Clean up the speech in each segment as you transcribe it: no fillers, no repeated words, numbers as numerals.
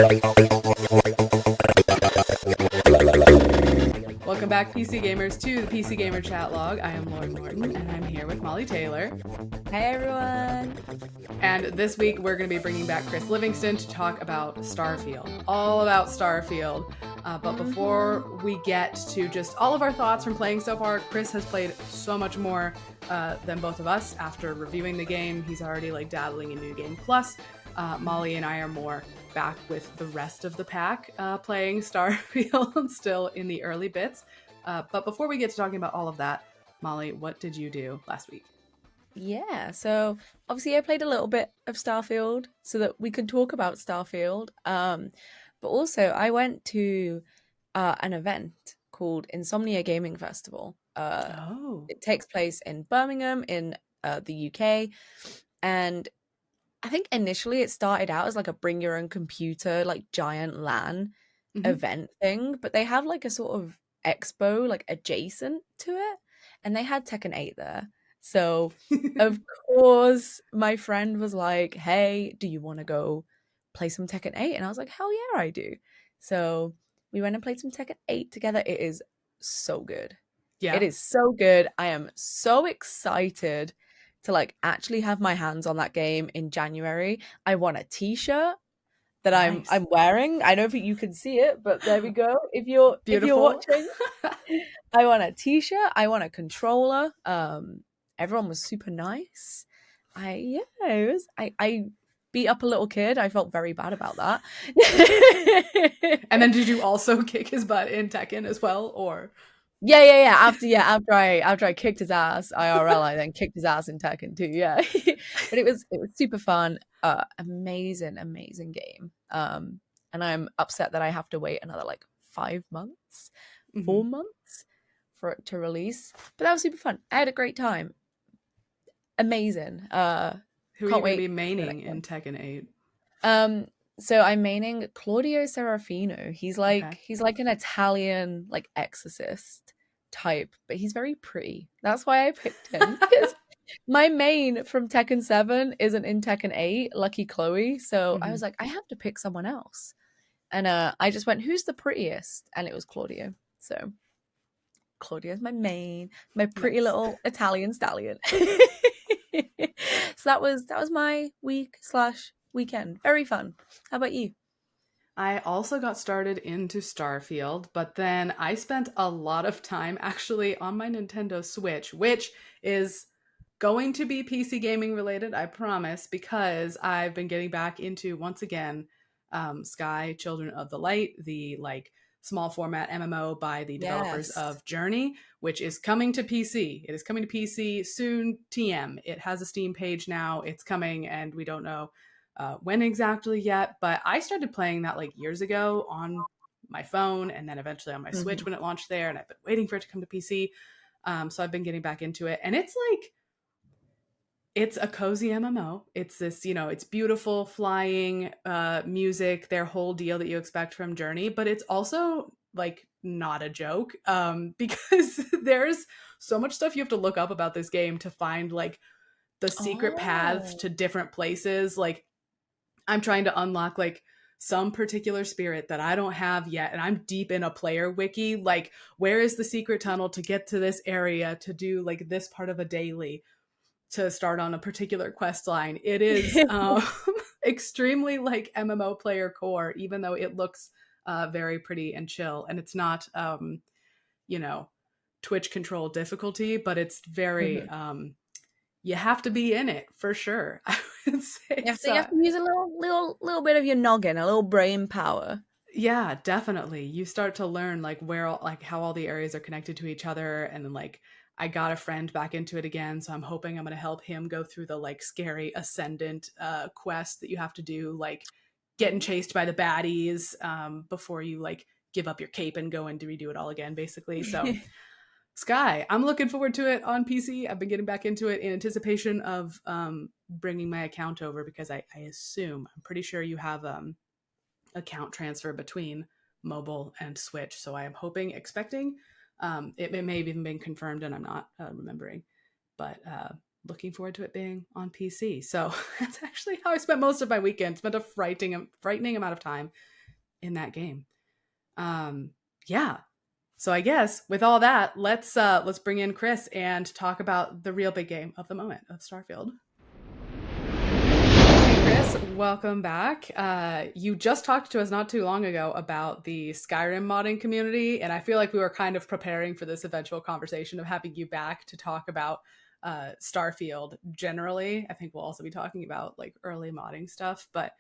Welcome back, PC Gamers, to the PC Gamer Chat Log. I am Lauren Norton, and I'm here with Mollie Taylor. Hi, everyone. And this week, we're going to be bringing back Chris Livingston to talk about Starfield. All about Starfield. But before we get to just all of our thoughts from playing so far, Chris has played so much more than both of us. After reviewing the game, he's already dabbling in New Game Plus. Mollie and I are more back with the rest of the pack playing Starfield, still in the early bits. But before we get to talking about all of that, Mollie, what did you do last week? Yeah, so obviously I played a little bit of Starfield so that we could talk about Starfield. But also I went to an event called Insomnia Gaming Festival. It takes place in Birmingham in the UK. And I think initially it started out as a bring your own computer, giant LAN event thing. But they have a sort of expo adjacent to it. And they had Tekken 8 there. So, of course, my friend was like, hey, do you want to go play some Tekken 8? And I was like, hell yeah, I do. So, we went and played some Tekken 8 together. It is so good. Yeah. It is so good. I am so excited to actually have my hands on that game in January. I want a t-shirt that Nice. I'm wearing. I know if you can see it, but there we go. If you're watching, I want a t-shirt. I want a controller. Everyone was super nice. I beat up a little kid. I felt very bad about that. And then did you also kick his butt in Tekken as well, or? Yeah. After I kicked his ass IRL, I then kicked his ass in Tekken too. Yeah, but it was super fun. Amazing game. And I'm upset that I have to wait another 5 months, 4 months for it to release. But that was super fun. I had a great time. Amazing. Who are you going to be maining in Tekken 8? So I'm maining Claudio Serafino. He's he's an Italian exorcist type, but he's very pretty. That's why I picked him. Because my main from Tekken 7 isn't in Tekken 8, Lucky Chloe. So I was like, I have to pick someone else. And I just went, who's the prettiest? And it was Claudio. So Claudio's my main, my pretty little Italian stallion. So that was my weekend. Very fun. How about you? I also got started into Starfield, but then I spent a lot of time actually on my Nintendo Switch, which is going to be PC gaming related, I promise, because I've been getting back into, once again, Sky Children of the Light, the small format MMO by the developers of Journey, which is coming to PC. It is coming to PC soon, TM. It has a Steam page now. It's coming, and we don't know when exactly yet. But I started playing that years ago on my phone, and then eventually on my Switch when it launched there, and I've been waiting for it to come to PC. So I've been getting back into it, and it's it's a cozy MMO. It's this, it's beautiful flying music, their whole deal that you expect from Journey, but it's also not a joke because there's so much stuff you have to look up about this game to find the secret paths to different places. I'm trying to unlock some particular spirit that I don't have yet, and I'm deep in a player wiki. Where is the secret tunnel to get to this area to do this part of a daily, to start on a particular quest line. It is extremely MMO player core, even though it looks very pretty and chill, and it's not Twitch control difficulty, but it's very you have to be in it for sure. I would say you have to use a little bit of your noggin, a little brain power. Yeah, definitely. You start to learn where how all the areas are connected to each other, and then I got a friend back into it again, so I'm hoping I'm going to help him go through the scary Ascendant quest that you have to do, getting chased by the baddies before you give up your cape and go and redo it all again, basically. So Sky, I'm looking forward to it on PC. I've been getting back into it in anticipation of bringing my account over, because I assume, I'm pretty sure you have account transfer between mobile and Switch. So I am expecting, it may have even been confirmed and I'm not remembering, but looking forward to it being on PC. So that's actually how I spent most of my weekend. Spent a frightening amount of time in that game. Yeah. So I guess with all that, let's bring in Chris and talk about the real big game of the moment of Starfield. Hey Chris, welcome back. You just talked to us not too long ago about the Skyrim modding community, and I feel like we were kind of preparing for this eventual conversation of having you back to talk about Starfield generally. I think we'll also be talking about like early modding stuff, but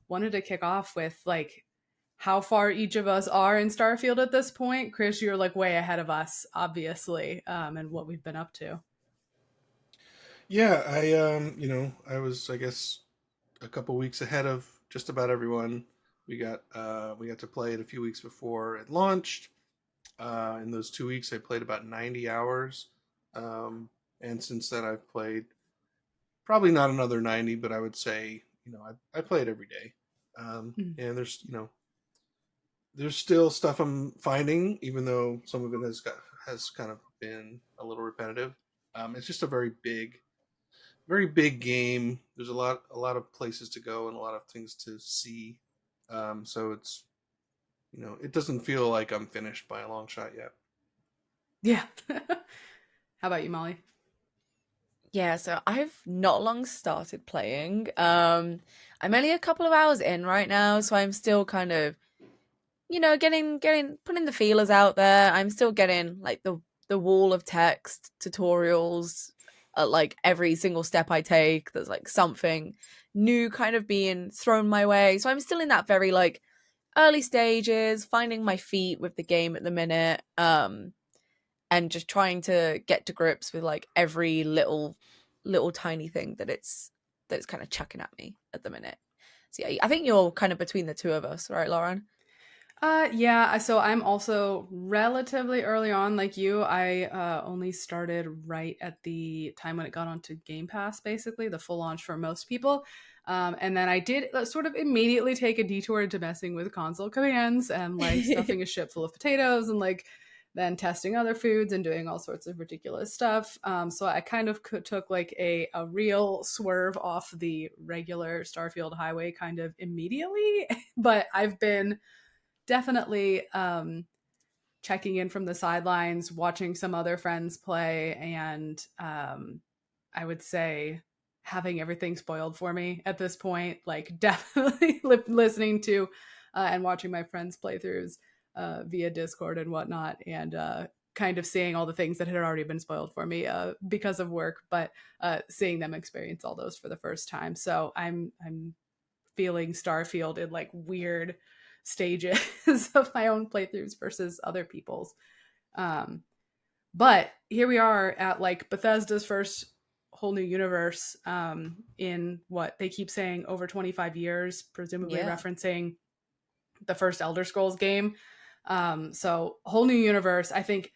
wanted to kick off with like how far each of us are in Starfield at this point. Chris, you're like way ahead of us, obviously, and what we've been up to. Yeah, I was, I guess, a couple weeks ahead of just about everyone. We got to play it a few weeks before it launched. In those 2 weeks, I played about 90 hours, and since then I've played probably not another 90, but I would say I play it every day. Mm. And there's still stuff I'm finding, even though some of it has kind of been a little repetitive. It's just a very big game. There's a lot of places to go and a lot of things to see. So it doesn't feel like I'm finished by a long shot yet. Yeah. How about you, Molly? Yeah, so I've not long started playing. I'm only a couple of hours in right now, so I'm still kind of, getting putting the feelers out there. I'm still getting like the wall of text tutorials at like every single step I take. There's like something new kind of being thrown my way. So I'm still in that very like early stages, finding my feet with the game at the minute. And just trying to get to grips with like every little tiny thing that it's kind of chucking at me at the minute. So yeah, I think you're kind of between the two of us, right, Lauren? Yeah, so I'm also relatively early on like you. I only started right at the time when it got onto Game Pass, basically, the full launch for most people. And then I did sort of immediately take a detour into messing with console commands and like stuffing a ship full of potatoes and like then testing other foods and doing all sorts of ridiculous stuff. So I kind of took like a real swerve off the regular Starfield highway kind of immediately. But I've been definitely checking in from the sidelines, watching some other friends play, and I would say having everything spoiled for me at this point. Like definitely listening to and watching my friends playthroughs via Discord and whatnot, and kind of seeing all the things that had already been spoiled for me because of work, but seeing them experience all those for the first time. So I'm feeling Starfield in like weird stages of my own playthroughs versus other people's. Um, but here we are at like Bethesda's first whole new universe in what they keep saying over 25 years, presumably Yeah. referencing the first Elder Scrolls game. So whole new universe. I think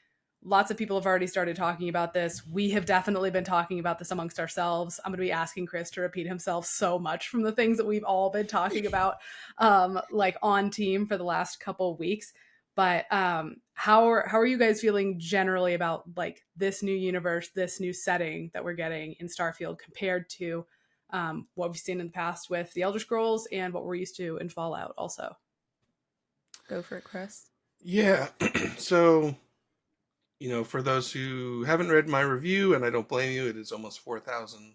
lots of people have already started talking about this. We have definitely been talking about this amongst ourselves. I'm going to be asking Chris to repeat himself so much from the things that we've all been talking about, like on team for the last couple of weeks. But how are you guys feeling generally about like this new universe, this new setting that we're getting in Starfield compared to what we've seen in the past with the Elder Scrolls and what we're used to in Fallout also? Go for it, Chris. Yeah. So for those who haven't read my review, and I don't blame you, it is almost 4,000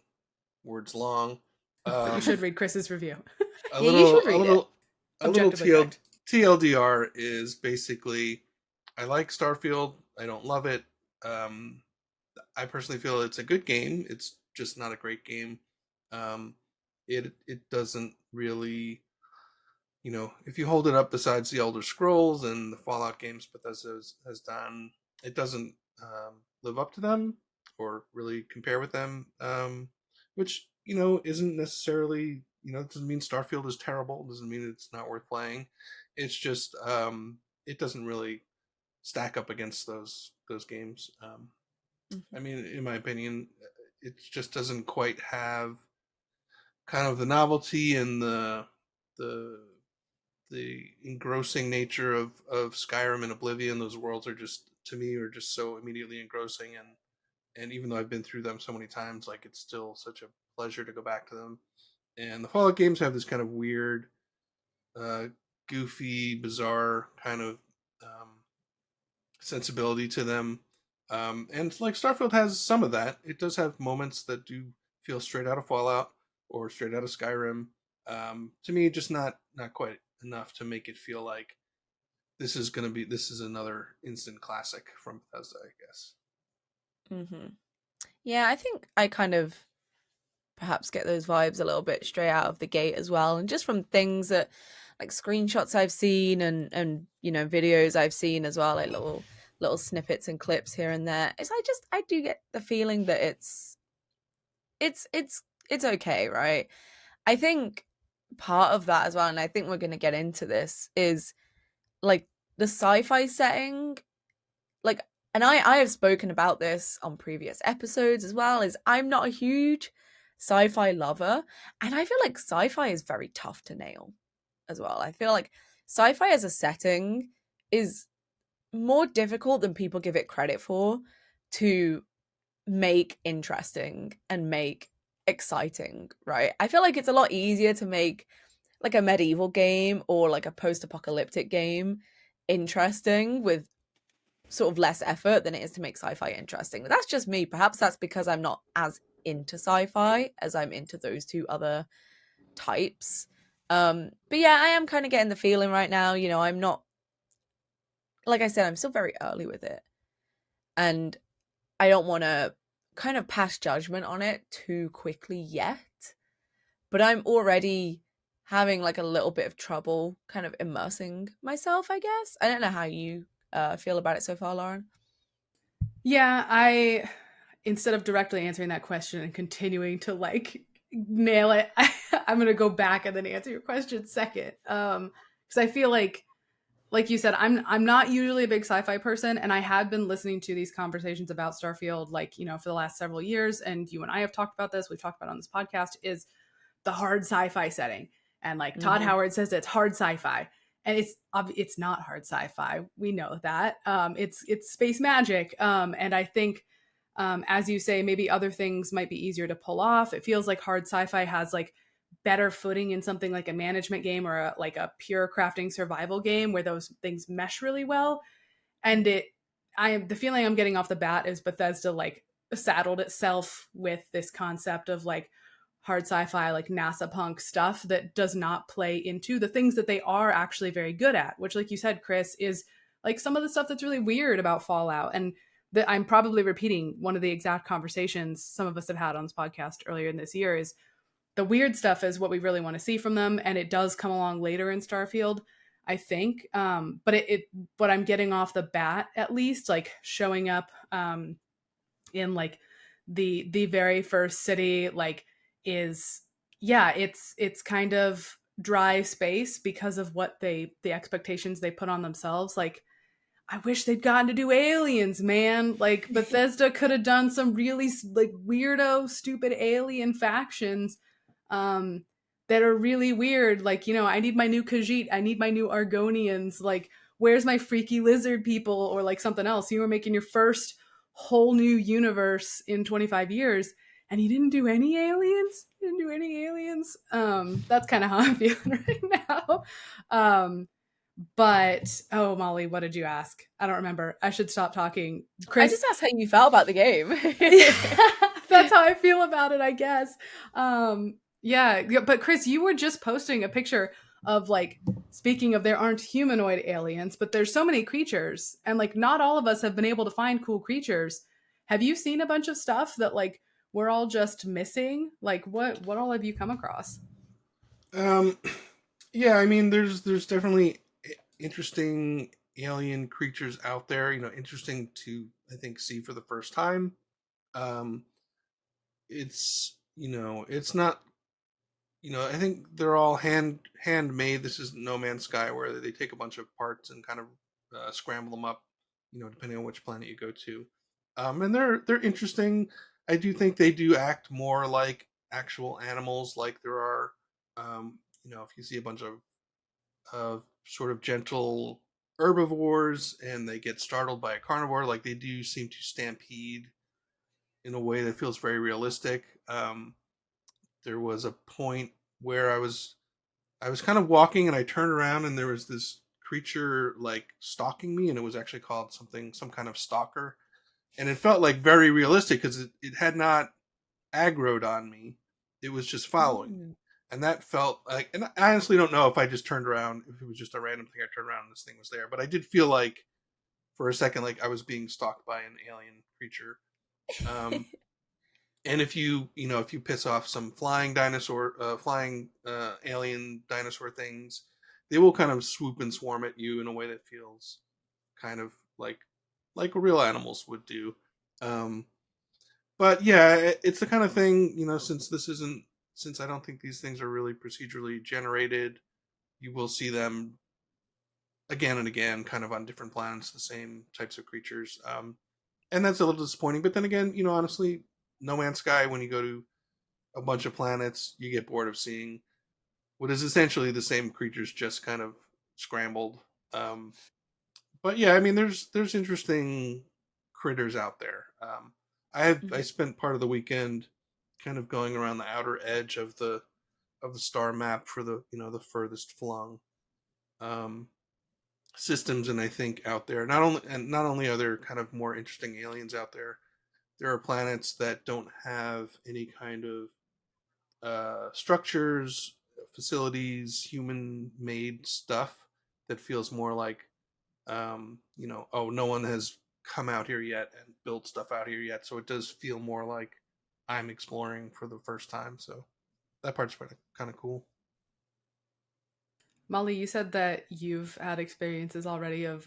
words long. But you should read Chris's review. A Yeah, you little, should a read it. little, a little Objectively correct. TLDR is basically, I like Starfield. I don't love it. Um, I personally feel it's a good game. It's just not a great game. Um, it doesn't really, if you hold it up besides the Elder Scrolls and the Fallout games Bethesda has done, it doesn't live up to them or really compare with them. Which isn't necessarily doesn't mean Starfield is terrible. Doesn't mean it's not worth playing. It's just it doesn't really stack up against those games. I Mhm. mean, in my opinion, it just doesn't quite have kind of the novelty and the the engrossing nature of Skyrim and Oblivion. Those worlds are just, to me, are just so immediately engrossing, and and even though I've been through them so many times, like it's still such a pleasure to go back to them. And the Fallout games have this kind of weird, uh, goofy, bizarre kind of sensibility to them. And like Starfield has some of that. It does have moments that do feel straight out of Fallout or straight out of Skyrim. To me, just not quite enough to make it feel like this is another instant classic from Bethesda, I guess. Mm-hmm. Yeah, I think I kind of perhaps get those vibes a little bit straight out of the gate as well, and just from things that like screenshots I've seen and videos I've seen as well, like little snippets and clips here and there. I do get the feeling that it's it's okay, right? I think part of that as well, and I think we're going to get into this, is like the sci-fi setting. Like, and I have spoken about this on previous episodes as well, is I'm not a huge sci-fi lover, and I feel like sci-fi is very tough to nail as well. I feel like sci-fi as a setting is more difficult than people give it credit for to make interesting and make exciting, right? I feel like it's a lot easier to make like a medieval game or like a post-apocalyptic game interesting with sort of less effort than it is to make sci-fi interesting. But that's just me. Perhaps that's because I'm not as into sci-fi as I'm into those two other types. But yeah, I am kind of getting the feeling right now, I'm not, like I said, I'm still very early with it. And I don't want to kind of pass judgment on it too quickly yet. But I'm already having like a little bit of trouble kind of immersing myself, I guess. I don't know how you feel about it so far, Lauren. Yeah, I instead of directly answering that question and continuing to like nail it, I'm gonna go back and then answer your question second. Because I feel like you said, I'm not usually a big sci-fi person, and I had been listening to these conversations about Starfield, like, for the last several years, and you and I have talked about this, we've talked about it on this podcast, is the hard sci-fi setting. And like Todd Mm-hmm. Howard says, it's hard sci-fi. And it's not hard sci-fi. We know that. It's space magic. And I think, as you say, maybe other things might be easier to pull off. It feels like hard sci-fi has like better footing in something like a management game or like a pure crafting survival game where those things mesh really well. And the feeling I'm getting off the bat is Bethesda like saddled itself with this concept of like hard sci-fi, like NASA punk stuff that does not play into the things that they are actually very good at, which, like you said, Chris, is like some of the stuff that's really weird about Fallout. And that I'm probably repeating one of the exact conversations some of us have had on this podcast earlier in this year is the weird stuff is what we really want to see from them. And it does come along later in Starfield, I think. But what I'm getting off the bat, at least, like showing up in like the very first city, like is it's kind of dry space because of what the expectations they put on themselves. Like, I wish they'd gotten to do aliens, man. Like, Bethesda could have done some really like weirdo, stupid alien factions that are really weird. Like, I need my new Khajiit, I need my new Argonians. Like, where's my freaky lizard people, or like something else? You were making your first whole new universe in 25 years, and he didn't do any aliens. He didn't do any aliens. That's kind of how I'm feeling right now. But oh, Molly, what did you ask? I don't remember. I should stop talking. I Chris, just asked how you felt about the game. that's how I feel about it, I guess. Yeah, but Chris, you were just posting a picture of like, speaking of, there aren't humanoid aliens, but there's so many creatures, and like not all of us have been able to find cool creatures. Have you seen a bunch of stuff that like we're all just missing? Like, what all have you come across? Um, yeah, I mean, there's definitely interesting alien creatures out there. Interesting to I think see for the first time. Um, it's not. I think they're all handmade. This is No Man's Sky where they take a bunch of parts and kind of scramble them up. Depending on which planet you go to, and they're interesting. I do think they do act more like actual animals. Like there are, if you see a bunch of sort of gentle herbivores and they get startled by a carnivore, like they do seem to stampede in a way that feels very realistic. There was a point where I was kind of walking and I turned around and there was this creature like stalking me, and it was actually called some kind of stalker, and it felt like very realistic because it had not aggroed on me. It was just following me. Mm. And that felt like, and I honestly don't know if I just turned around, if it was just a random thing. I turned around and this thing was there, but I did feel like for a second, like I was being stalked by an alien creature. Um, and if you piss off some flying alien dinosaur things, they will kind of swoop and swarm at you in a way that feels kind of like real animals would do. Um, but yeah, it's the kind of thing, since I don't think these things are really procedurally generated, you will see them again and again, kind of on different planets, the same types of creatures. And that's a little disappointing. But then again, honestly, No Man's Sky, when you go to a bunch of planets, you get bored of seeing what is essentially the same creatures, just kind of scrambled. Um, but yeah, I mean, there's interesting critters out there. I Mhm. spent part of the weekend kind of going around the outer edge of the star map for the furthest flung um, systems, and I think out there, not only are there kind of more interesting aliens out there, there are planets that don't have any kind of structures, facilities, human made stuff that feels more like, oh, no one has come out here yet and built stuff out here yet. So it does feel more like I'm exploring for the first time. So that part's kind of cool. Molly, you said that you've had experiences already of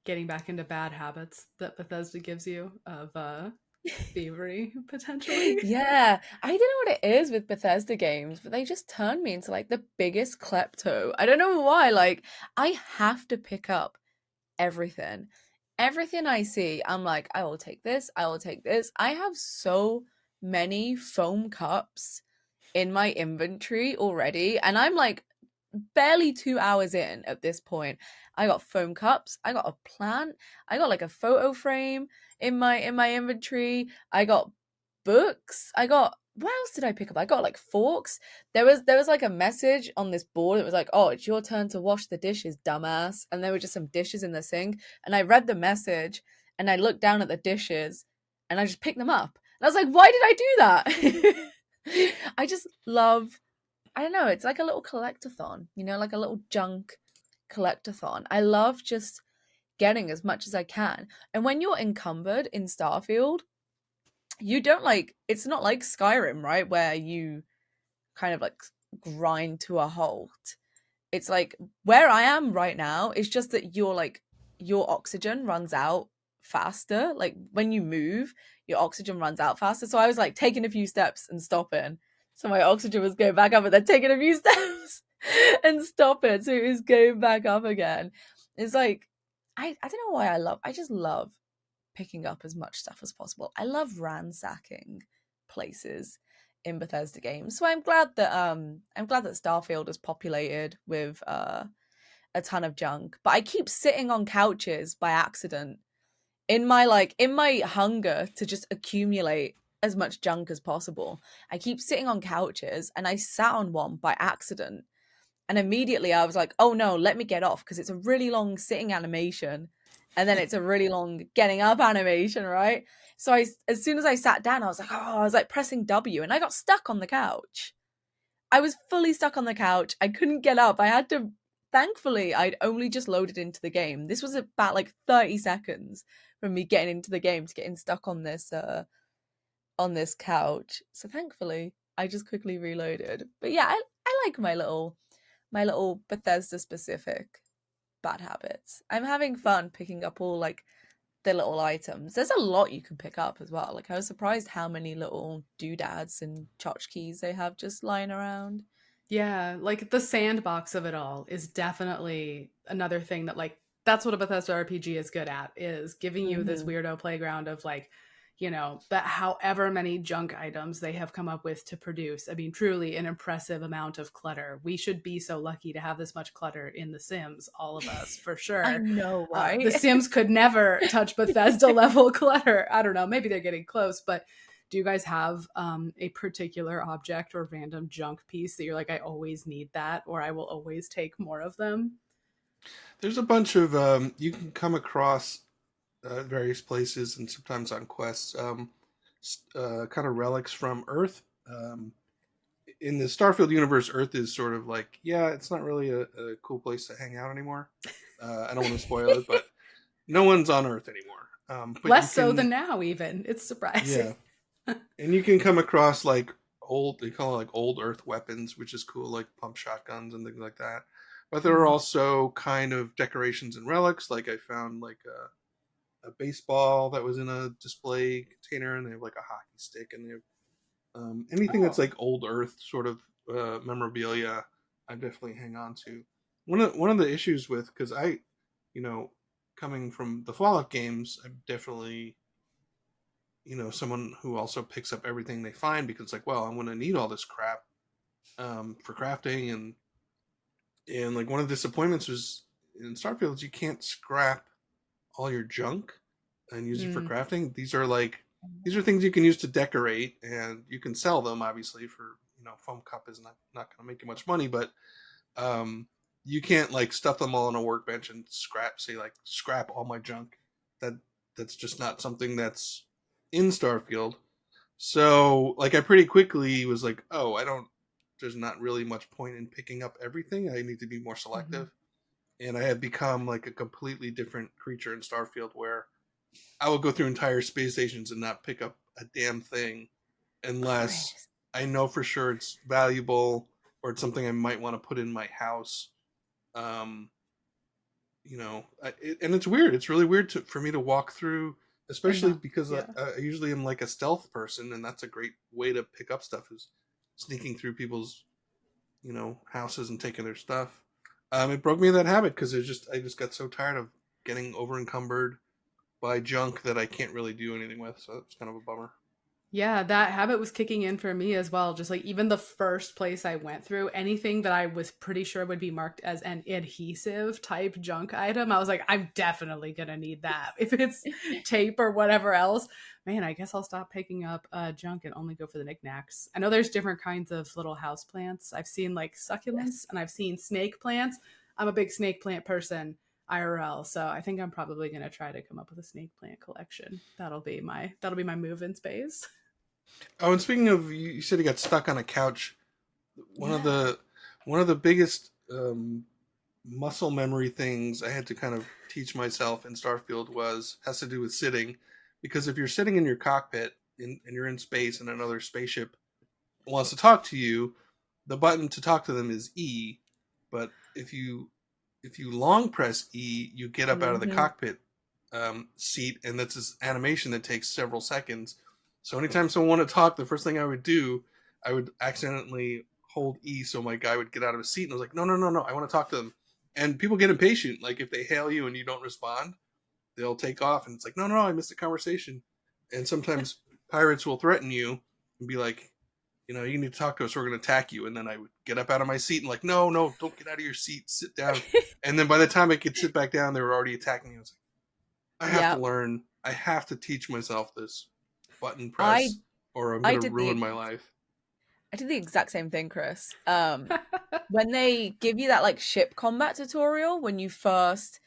getting back into bad habits that Bethesda gives you of thievery potentially. Yeah, I don't know what it is with Bethesda games, but they just turn me into like the biggest klepto. I don't know why. Like, I have to pick up everything. Everything I see, I'm like, I will take this, I will take this. I have so many foam cups in my inventory already, and I'm like barely 2 hours in at this point. I got foam cups, I got a plant, I got like a photo frame in my inventory, I got books, I got what else did I pick up? I got like forks. There was like a message on this board that was like, "Oh, it's your turn to wash the dishes, dumbass." And there were just some dishes in the sink, and I read the message and I looked down at the dishes and I just picked them up. And I was like, "Why did I do that?" I just love, I don't know, it's like a little collectathon, like a little junk collectathon. I love just getting as much as I can. And when you're encumbered in Starfield, you don't like, it's not like Skyrim, right? Where you kind of like grind to a halt. It's like where I am right now is just that your oxygen runs out faster. Like when you move, your oxygen runs out faster. So I was like taking a few steps and stopping. So my oxygen was going back up, and then taking a few steps and stopping. So it was going back up again. It's like I don't know why I just love picking up as much stuff as possible. I love ransacking places in Bethesda games. So I'm glad that Starfield is populated with a ton of junk. But I keep sitting on couches by accident in my hunger to just accumulate as much junk as possible. I keep sitting on couches, and I sat on one by accident, and immediately I was like, "Oh no, let me get off," because it's a really long sitting animation, and then it's a really long getting up animation, right? So as soon as I sat down, I was like pressing W, and I got stuck on the couch. I was fully stuck on the couch. I couldn't get up. I had to. Thankfully, I'd only just loaded into the game. This was about like 30 seconds from me getting into the game to getting stuck on this couch. So thankfully, I just quickly reloaded. But yeah, I like my little Bethesda specific bad habits. I'm having fun picking up all like the little items. There's a lot you can pick up as well. Like I was surprised how many little doodads and tchotchkes they have just lying around. Yeah, like the sandbox of it all is definitely another thing that like that's what a Bethesda RPG is good at, is giving you this Mm-hmm. weirdo playground of like that however many junk items they have come up with to produce. I mean, truly an impressive amount of clutter. We should be so lucky to have this much clutter in The Sims, all of us, for I sure. know, The right? Sims could never touch Bethesda level clutter. I don't know. Maybe they're getting close, but do you guys have a particular object or random junk piece that you're like, I always need that, or I will always take more of them? There's a bunch of you can come across various places and sometimes on quests, kind of relics from Earth. In the Starfield universe, Earth is sort of like, yeah, it's not really a cool place to hang out anymore. I don't want to spoil it, but no one's on Earth anymore. But you Less so than can, now, even. It's surprising. yeah, and you can come across like old, they call it like old Earth weapons, which is cool, like pump shotguns and things like that. But there are Mm. also kind of decorations and relics. Like I found like a baseball that was in a display container, and they have like a hockey stick, and they have anything that's Oh. like old Earth sort of memorabilia. I definitely hang on to. One of the issues with, because you know, coming from the Fallout games, I'm definitely someone who also picks up everything they find because it's like, well, I'm going to need all this crap for crafting, and like one of the disappointments was in Starfield is you can't scrap all your junk and use it for Mm. crafting. These are things you can use to decorate, and you can sell them obviously for foam cup is not going to make you much money, but um, you can't like stuff them all on a workbench and scrap all my junk. That that's just not something that's in Starfield. So like I pretty quickly was like, oh, I don't. There's not really much point in picking up everything. I need to be more Mhm. selective, and I had become like a completely different creature in Starfield where I will go through entire space stations and not pick up a damn thing unless Chris. I know for sure it's valuable or it's something I might want to put in my house. Um, and it's weird. It's really weird for me to walk through, And especially not, because I, yeah. I usually am like a stealth person, and that's a great way to pick up stuff is sneaking through people's houses and taking their stuff. It broke me of that habit because I just got so tired of getting over encumbered by junk that I can't really do anything with. So it's kind of a bummer. Yeah, that habit was kicking in for me as well. Just like even the first place I went through, anything that I was pretty sure would be marked as an adhesive type junk item, I was like, I'm definitely gonna need that. If it's tape or whatever else, man, I guess I'll stop picking up junk and only go for the knickknacks. I know there's different kinds of little house plants. I've seen like succulents Yes. and I've seen snake plants. I'm a big snake plant person. IRL. So I think I'm probably gonna try to come up with a snake plant collection. That'll be my move-in space. Oh, and speaking of, you said you got stuck on a couch. One of Yeah. the one of the biggest muscle memory things I had to kind of teach myself in Starfield has to do with sitting, because if you're sitting in your cockpit and you're in space and another spaceship wants to talk to you, the button to talk to them is E, but if you long press E, you get up out of the Mm-hmm. cockpit seat, and that's this animation that takes several seconds. So anytime someone wanted to talk, the first thing I would do, I would accidentally hold E so my guy would get out of his seat, and I was like, no, no, no, no, I want to talk to them. And people get impatient. Like if they hail you and you don't respond, they'll take off, and it's like, no, no, no, I missed the conversation. And sometimes pirates will threaten you and be like, you need to talk to us. We're going to attack you. And then I would get up out of my seat and like, no, no, don't get out of your seat. Sit down. And then by the time I could sit back down, they were already attacking me. I was like, I have to Yeah. learn. I have to teach myself this button I press, or I'm I going to did the ruin my life. I did the exact same thing, Chris. When they give you that like ship combat tutorial when you first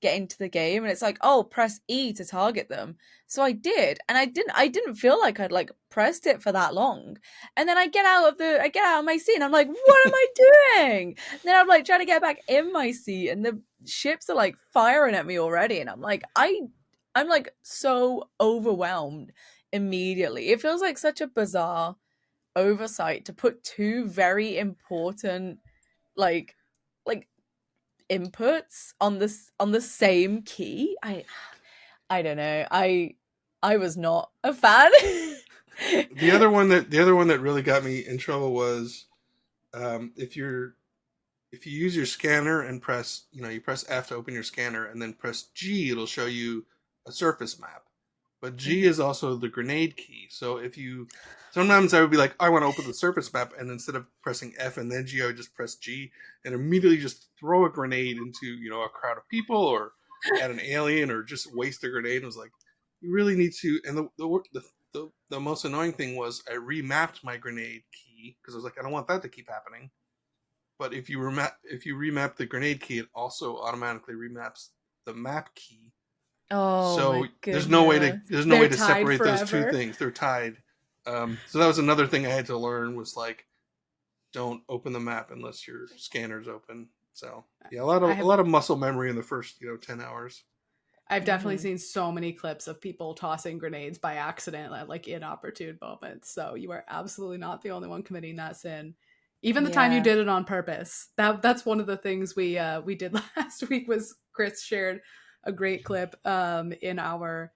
get into the game and it's like, oh, press E to target them. So I did, and I didn't feel like I'd like pressed it for that long. And then I get out of my seat and I'm like, what am I doing? And then I'm like trying to get back in my seat and the ships are like firing at me already and I'm like I'm like so overwhelmed immediately. It feels like such a bizarre oversight to put two very important like like inputs on the same key. I don't know. I was not a fan. The other one that really got me in trouble was if you use your scanner and you press F to open your scanner and then press G, it'll show you a surface map. but G is also the grenade key. So sometimes I would be like, I want to open the surface map, and instead of pressing F and then G, I would just press G and immediately just throw a grenade into, a crowd of people or at an alien or just waste a grenade. It was like, you really need to. And the most annoying thing was I remapped my grenade key because I was like, I don't want that to keep happening. But if you remap the grenade key, it also automatically remaps the map key. Oh So my there's no way goodness. to tied separate those two forever. things. They're tied. So that was another thing I had to learn was like, don't open the map unless your scanner's open. So yeah, a I have lot of muscle memory in the first 10 hours. I've definitely seen so many clips of people tossing grenades by accident at like inopportune moments. So you are absolutely not the only one committing that sin. Even the time you Yeah. did it on purpose. That's one of the things we did last week was Chris shared a great clip in our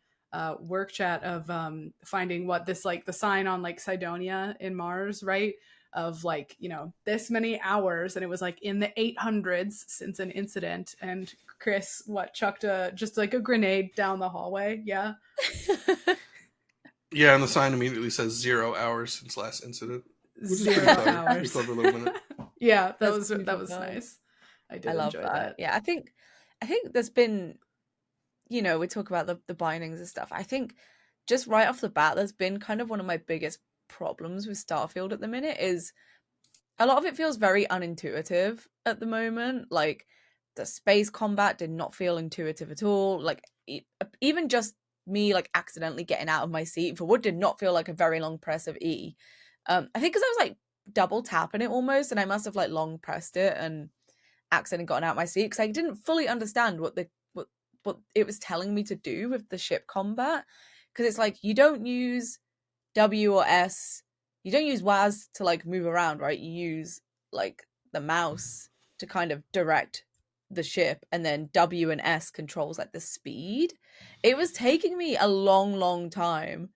work chat of finding what this like the sign on like Cydonia in Mars, right? Of like, this many hours, and it was like in the 800s since an incident, and Chris chucked just like a grenade down the hallway. Yeah. Yeah, and the sign immediately says 0 hours since last incident, which is Zero pretty hours. clever little minute. Yeah, That's that super was fun. nice. I I did love enjoy that. that. Yeah, I think there's been, we talk about the bindings and stuff. I think just right off the bat, there's been kind of one of my biggest problems with Starfield at the minute is a lot of it feels very unintuitive at the moment. Like the space combat did not feel intuitive at all. Like even just me like accidentally getting out of my seat for what did not feel like a very long press of E. I think because I was like double tapping it almost, and I must have like long pressed it and accidentally gotten out of my seat because I didn't fully understand what it was telling me to do with the ship combat. Because it's like you don't use W or S, you don't use WAS to like move around, right? You use like the mouse to kind of direct the ship, and then W and S controls like the speed. It was taking me a long time,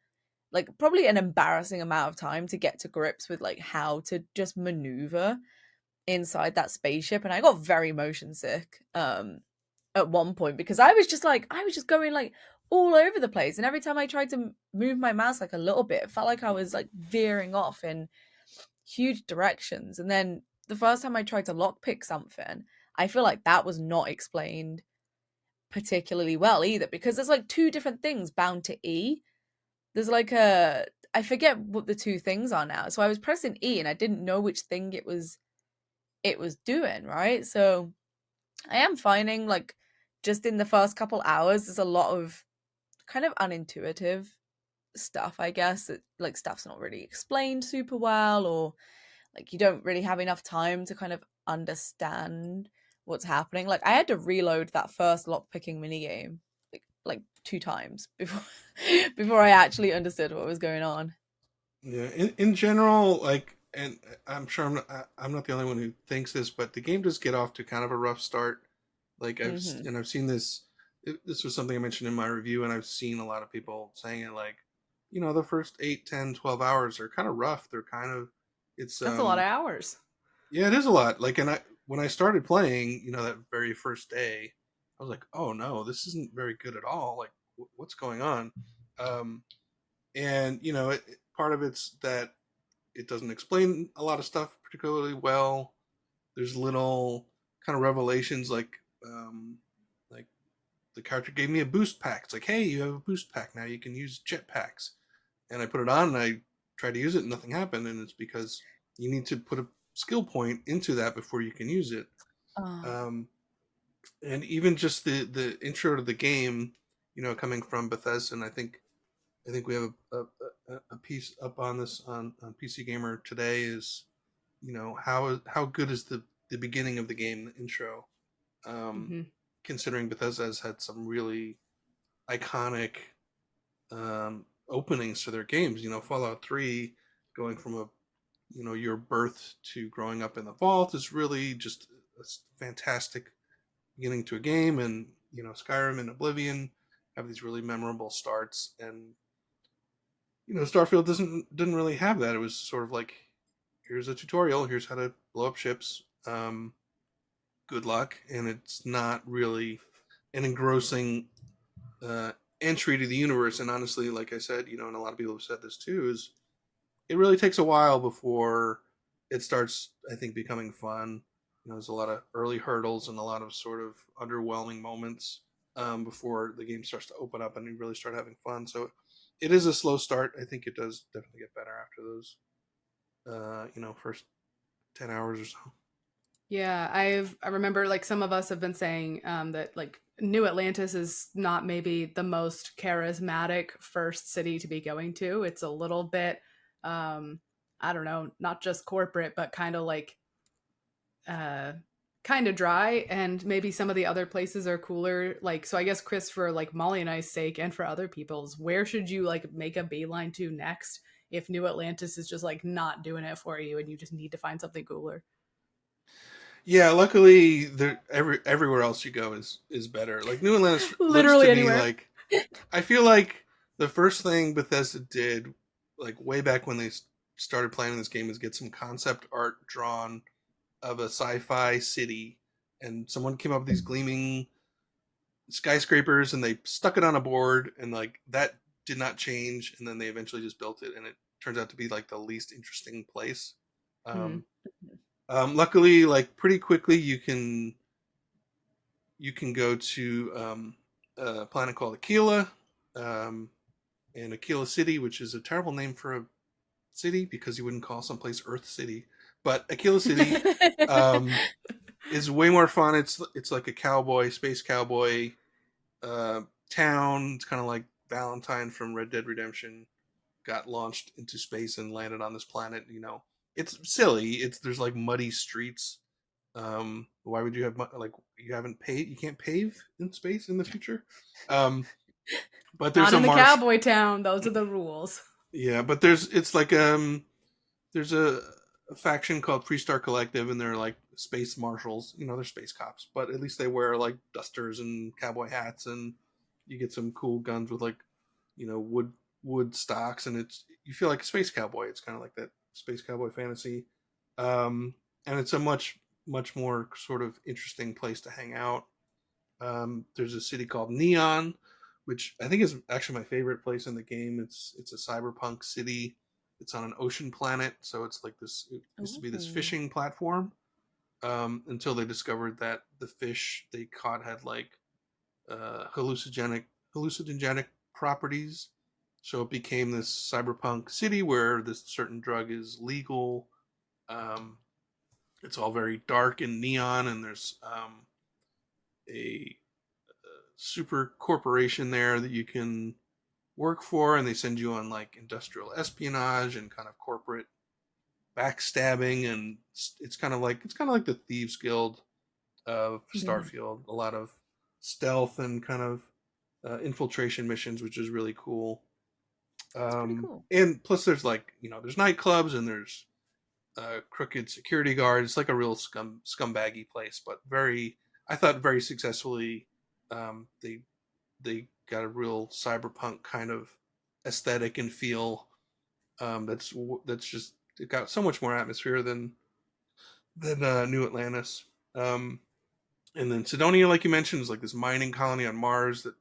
like probably an embarrassing amount of time to get to grips with like how to just maneuver inside that spaceship, and I got very motion sick at one point because I was just going like all over the place, and every time I tried to move my mouse like a little bit, it felt like I was like veering off in huge directions. And then the first time I tried to lockpick something, I feel like that was not explained particularly well either, because there's like two different things bound to E. There's like I forget what the two things are now. So I was pressing E and I didn't know which thing it was doing, right? So I am finding like just in the first couple hours there's a lot of kind of unintuitive stuff, I guess, that like stuff's not really explained super well, or like you don't really have enough time to kind of understand what's happening. Like I had to reload that first lockpicking minigame like 2 times before before I actually understood what was going on. Yeah, in general, like, and I'm sure I'm not the only one who thinks this, but the game does get off to kind of a rough start. Like Mm-hmm. I've seen this. This was something I mentioned in my review, and I've seen a lot of people saying it. Like, the first 8, 10, 12 hours are kind of rough. They're kind of it's That's a lot of hours. yeah, it is a lot. Like, and when I started playing, that very first day, I was like, oh no, this isn't very good at all. Like, what's going on? Um, and part of it's that it doesn't explain a lot of stuff particularly well. There's little kind of revelations like the character gave me a boost pack. It's like, hey, you have a boost pack now. You can use jetpacks. And I put it on and I tried to use it and nothing happened. And it's because you need to put a skill point into that before you can use it. Oh. And even just the intro to the game, coming from Bethesda, and I think we have a piece up on this on PC Gamer today is how good is the beginning of the game, the intro, um, Mm-hmm. considering Bethesda has had some really iconic openings to their games. Fallout 3 going from your birth to growing up in the vault is really just a fantastic beginning to a game, and Skyrim and Oblivion have these really memorable starts, and Starfield didn't really have that. It was sort of like, here's a tutorial, here's how to blow up ships. Good luck, and it's not really an engrossing entry to the universe. And honestly, like I said, you know, and a lot of people have said this too, is it really takes a while before it starts, I think, becoming fun. You know, there's a lot of early hurdles and a lot of sort of underwhelming moments before the game starts to open up and you really start having fun. So it is a slow start. I think it does definitely get better after those, you know, first 10 hours or so. Yeah, I remember like some of us have been saying that like New Atlantis is not maybe the most charismatic first city to be going to. It's a little bit um I don't know, not just corporate, but kind of like uh kind of dry, and maybe some of the other places are cooler. Like, so I guess Chris, for like Molly and I's sake and for other people's, where should you like make a beeline to next if New Atlantis is just like not doing it for you and you just need to find something cooler? Yeah, luckily, everywhere else you go is better. Like New Atlantis looks to Literally me anywhere. like, I feel like the first thing Bethesda did, like way back when they started playing this game, is get some concept art drawn of a sci-fi city, and someone came up with these gleaming skyscrapers, and they stuck it on a board, and like that did not change, and then they eventually just built it, and it turns out to be like the least interesting place. Mm. Um, luckily, like pretty quickly, you can go to a planet called Aquila, um, and Aquila City, which is a terrible name for a city because you wouldn't call someplace Earth City. But Aquila City um, is way more fun. It's like a cowboy, space cowboy town. It's kind of like Valentine from Red Dead Redemption got launched into space and landed on this planet. You know, it's silly. There's like muddy streets. Why would you have like you haven't paid? You can't pave in space in the future. Um, but there's Not a in the marsh. cowboy town. Those are the rules. Yeah, but it's like there's a faction called Freestar Collective, and they're like space marshals. You know, they're space cops, but at least they wear like dusters and cowboy hats, and you get some cool guns with like, you know, wood stocks, and it's you feel like a space cowboy. It's kind of like that space cowboy fantasy, and it's a much more sort of interesting place to hang out. There's a city called Neon, which I think is actually my favorite place in the game. It's a cyberpunk city. It's on an ocean planet, so it's like this. It used to be this Ooh. fishing platform until they discovered that the fish they caught had like hallucinogenic properties. So it became this cyberpunk city where this certain drug is legal. Um, it's all very dark and neon, and there's a super corporation there that you can work for, and they send you on like industrial espionage and kind of corporate backstabbing, and it's kind of like the Thieves Guild of Yeah. Starfield. A lot of stealth and kind of infiltration missions, which is really cool. That's pretty cool. And plus, there's like you know, there's nightclubs and there's crooked security guards. It's like a real scumbaggy place, but very I thought very successfully. They got a real cyberpunk kind of aesthetic and feel. That's just it got so much more atmosphere than New Atlantis. Um, and then Sidonia, like you mentioned, is like this mining colony on Mars that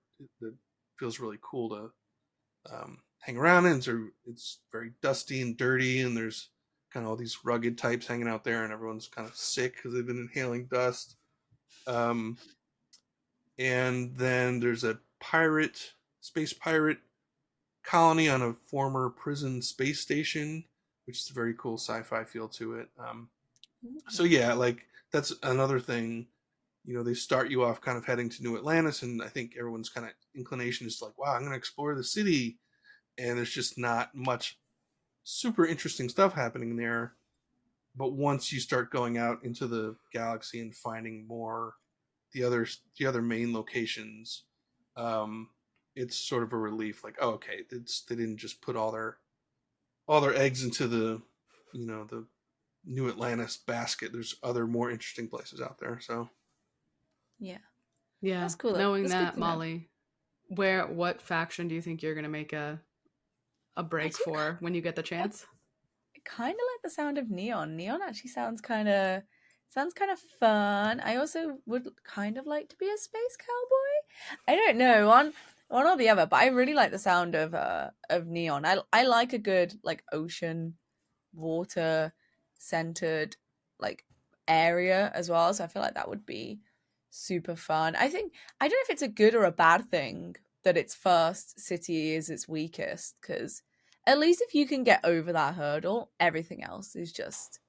feels really cool to hang around in. It's very dusty and dirty, and there's kind of all these rugged types hanging out there, and everyone's kind of sick because they've been inhaling dust. Um, and then there's a space pirate colony on a former prison space station, which is a very cool sci-fi feel to it. So Ooh. yeah, like that's another thing. You know, they start you off kind of heading to New Atlantis, and I think everyone's kind of inclination is like, wow, I'm going to explore the city, and there's just not much super interesting stuff happening there. But once you start going out into the galaxy and finding more the other main locations, um, it's sort of a relief. Like, oh, okay, they didn't just put all their eggs into the you know the New Atlantis basket. There's other more interesting places out there. So Yeah, Yeah. that's cool though. Knowing That's good that, to know. Molly, what faction do you think you're gonna make a I break do. for when you get the I chance? kind of like the sound of neon. Neon actually sounds kind of fun. I also would kind of like to be a space cowboy. I don't know. one or the other. But I really like the sound of Neon. I like a good like ocean, water centered like area as well. So I feel like that would be super fun. I think I don't know if it's a good or a bad thing that its first city is its weakest, because at least if you can get over that hurdle, everything else is just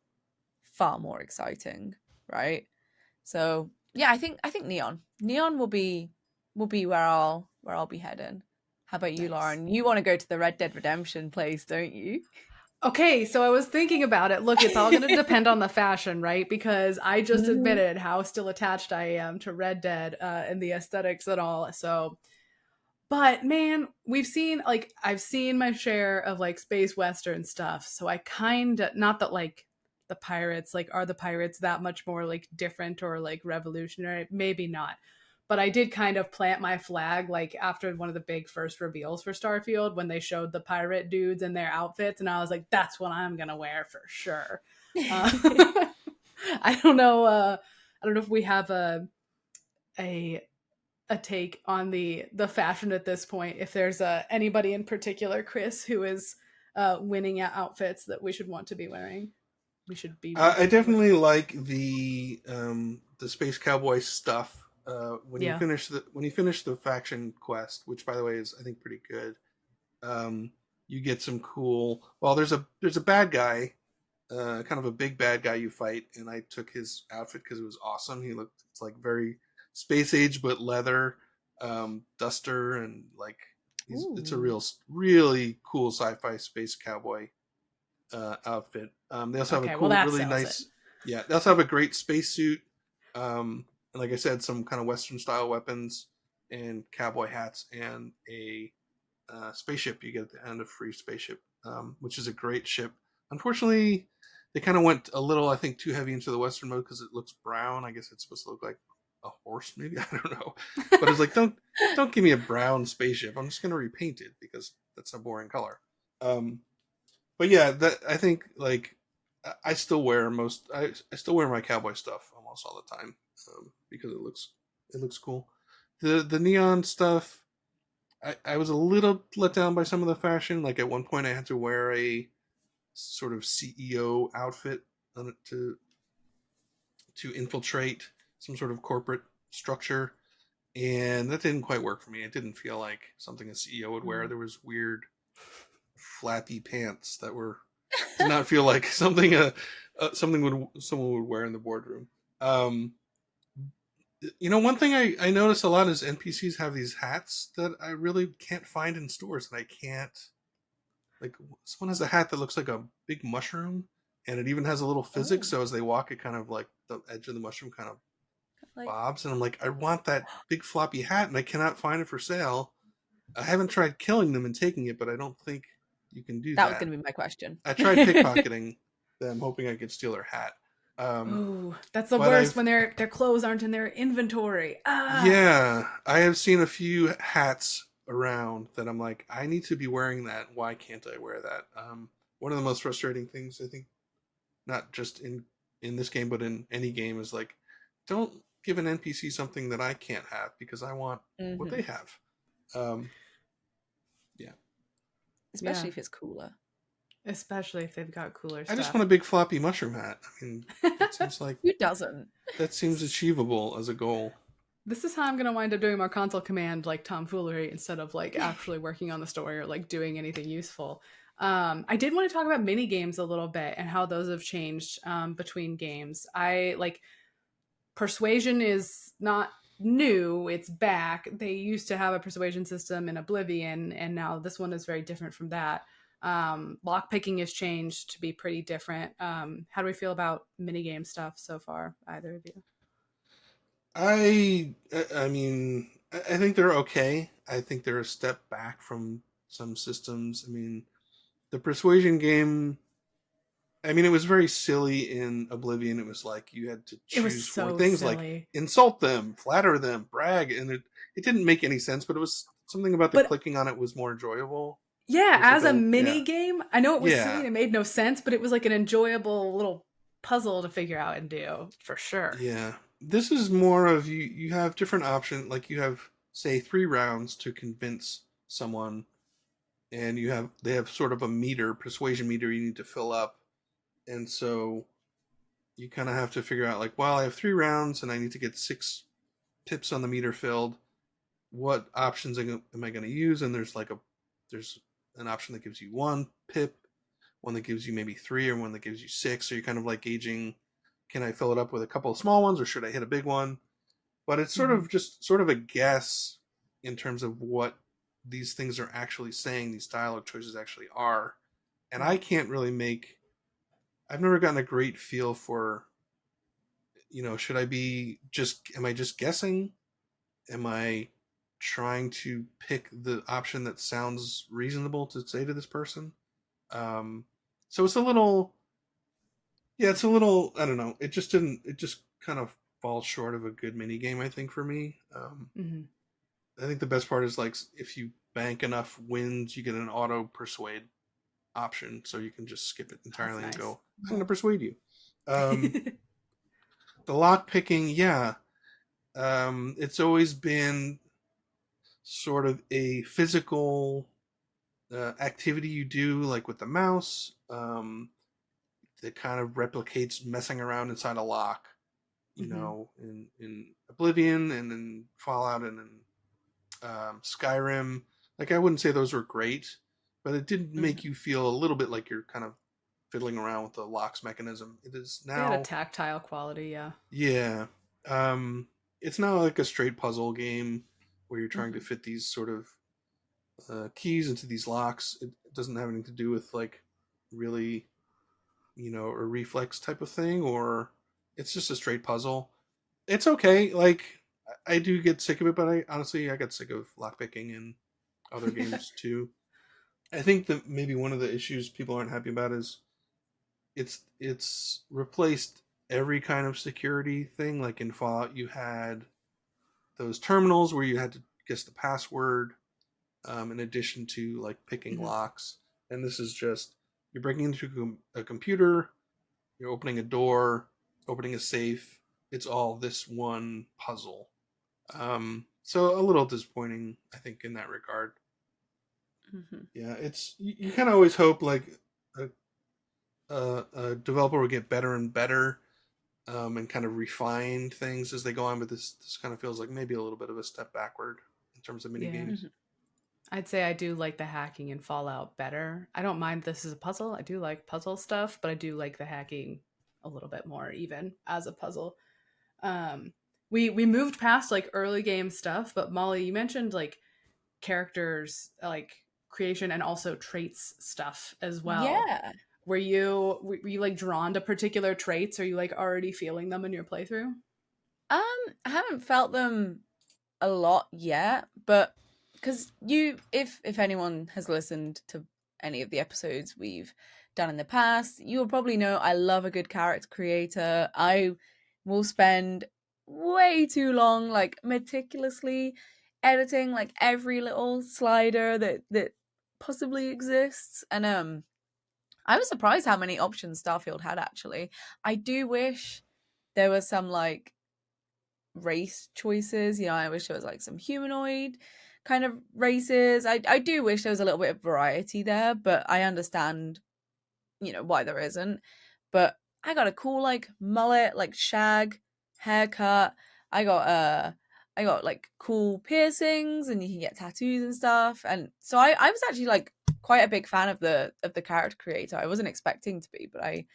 far more exciting, right? So yeah, I think Neon will be where I'll be heading. How about you, Nice. Lauren? You want to go to the Red Dead Redemption place, don't you? Okay, so I was thinking about it. Look, it's all going to depend on the fashion, right? Because I just Mhm. admitted how still attached I am to Red Dead and the aesthetics and all. So, but man, we've seen like I've seen my share of like space western stuff. So I kind of not that like the pirates like are the pirates that much more like different or like revolutionary? Maybe not. But I did kind of plant my flag like after one of the big first reveals for Starfield when they showed the pirate dudes in their outfits, and I was like, that's what I'm gonna wear for sure. Uh, I don't know. I don't know if we have a a take on the fashion at this point. If there's anybody in particular, Chris, who is winning at outfits that we should want to be wearing, we should be I wanting to be wearing. definitely like the space cowboy stuff. Yeah. When you finish the faction quest, which by the way is I think pretty good, you get some cool. Well, there's a bad guy, kind of a big bad guy you fight, and I took his outfit because it was awesome. He looked it's like very space age but leather, duster, and like it's a Ooh. really cool sci-fi space cowboy outfit. They also have a Okay. Well, cool, that really sells it. nice. Yeah, they also have a great spacesuit. And like I said, some kind of Western style weapons and cowboy hats and a spaceship you get at the end, of free spaceship, which is a great ship. Unfortunately, they kind of went a little, I think, too heavy into the Western mode because it looks brown. I guess it's supposed to look like a horse, maybe. I don't know, but it's like don't give me a brown spaceship. I'm just gonna repaint it because that's a boring color. Um, but yeah, that I think like I still wear I still wear my cowboy stuff almost all the time because it looks cool. The neon stuff, I was a little let down by some of the fashion. Like at one point, I had to wear a sort of CEO outfit on it to infiltrate some sort of corporate structure, and that didn't quite work for me. It didn't feel like something a CEO would wear. Mm. There was weird flappy pants that were did not feel like something something would someone would wear in the boardroom. Um, one thing I notice a lot is NPCs have these hats that I really can't find in stores, and I can't like someone has a hat that looks like a big mushroom, and it even has a little physics. Oh, So as they walk, it kind of like the edge of the mushroom kind of like bobs, and I'm like, I want that big floppy hat, and I cannot find it for sale. I haven't tried killing them and taking it, but I don't think you can do that was that. going to be my question. I tried pickpocketing them, hoping I could steal their hat. Ooh, that's the But worst I've when their clothes aren't in their inventory. Ah. Yeah, I have seen a few hats around that I'm like, I need to be wearing that. Why can't I wear that? One of the most frustrating things I think, not just in this game, but in any game, is like, don't give an NPC something that I can't have because I want what they Hmm. have. Um, yeah, Yeah. Especially if it's cooler. Especially if they've got cooler I just stuff. want a big floppy mushroom hat. I mean, that seems like Who doesn't? that seems achievable as a goal. This is how I'm gonna wind up doing my console command like tomfoolery instead of like actually working on the story or like doing anything useful. I did want to talk about mini games a little bit and how those have changed between games. I like persuasion is not new; it's back. They used to have a persuasion system in Oblivion, and now this one is very different from that. Lock picking has changed to be pretty different. How do we feel about mini game stuff so far? Either of you? I mean, I think they're okay. I think they're a step back from some systems. I mean, the persuasion game. I mean, it was very silly in Oblivion. It was like you had to It was choose four so things, like silly. insult them, flatter them, brag, and it didn't make any sense. But it was something about the But clicking on it was more enjoyable. It yeah, was like as a a mini game, I know it was silly yeah, and it made no sense, but it was like an enjoyable little puzzle to figure out and do for sure. yeah. This is more of you. You have different options. Like you have say 3 rounds to convince someone, and they have sort of a meter, persuasion meter you need to fill up, and so you kind of have to figure out like, well, I have 3 rounds and I need to get 6 pips on the meter filled. What options am I going to use? And there's an option that gives you 1 pip, one that gives you maybe 3, or one that gives you 6. So you're kind of like gauging, can I fill it up with a couple of small ones, or should I hit a big one? But it's sort of a guess in terms of what these things are actually saying, these dialogue choices actually are. And I can't really I've never gotten a great feel for, should I am I just guessing? Am I trying to pick the option that sounds reasonable to say to this person? So it's a little, I don't know. It just kind of falls short of a good mini game, I think, for me. I think the best part is like if you bank enough wins, you get an auto persuade option, so you can just skip it entirely and go, I'm going to persuade you. The lock picking, yeah. It's always been sort of a physical activity you do, like with the mouse, that kind of replicates messing around inside a lock, in Oblivion and in Fallout and in Skyrim. Like, I wouldn't say those were great, but it did make you feel a little bit like you're kind of fiddling around with the locks mechanism. It is now. They had a tactile quality, yeah. Yeah. It's now like a straight puzzle game where you're trying to fit these sort of keys into these locks. It doesn't have anything to do with like really, a reflex type of thing, or it's just a straight puzzle. It's okay. Like, I do get sick of it, but I got sick of lockpicking in other games too. I think that maybe one of the issues people aren't happy about is it's replaced every kind of security thing. Like in Fallout, you had those terminals where you had to guess the password, in addition to like picking locks. And this is just, you're breaking into a computer, you're opening a door, opening a safe. It's all this one puzzle. So a little disappointing, I think, in that regard. Yeah, it's you kind of always hope like a developer will get better and better, and kind of refine things as they go on. But this kind of feels like maybe a little bit of a step backward in terms of mini games. I'd say I do like the hacking in Fallout better. I don't mind this as a puzzle. I do like puzzle stuff, but I do like the hacking a little bit more, even as a puzzle. We moved past like early game stuff, but Mollie, you mentioned like characters like creation and also traits stuff as well. Yeah. Were you like drawn to particular traits? Are you like already feeling them in your playthrough? I haven't felt them a lot yet, but because if anyone has listened to any of the episodes we've done in the past, you'll probably know I love a good character creator. I will spend way too long like meticulously editing like every little slider that possibly exists, and I was surprised how many options Starfield had, actually. I do wish there was some like race choices. I wish there was like some humanoid kind of races. I do wish there was a little bit of variety there, but I understand, why there isn't. But I got a cool like mullet, like shag haircut. I got like cool piercings, and you can get tattoos and stuff. And so I was actually like quite a big fan of the character creator. I wasn't expecting to be, but I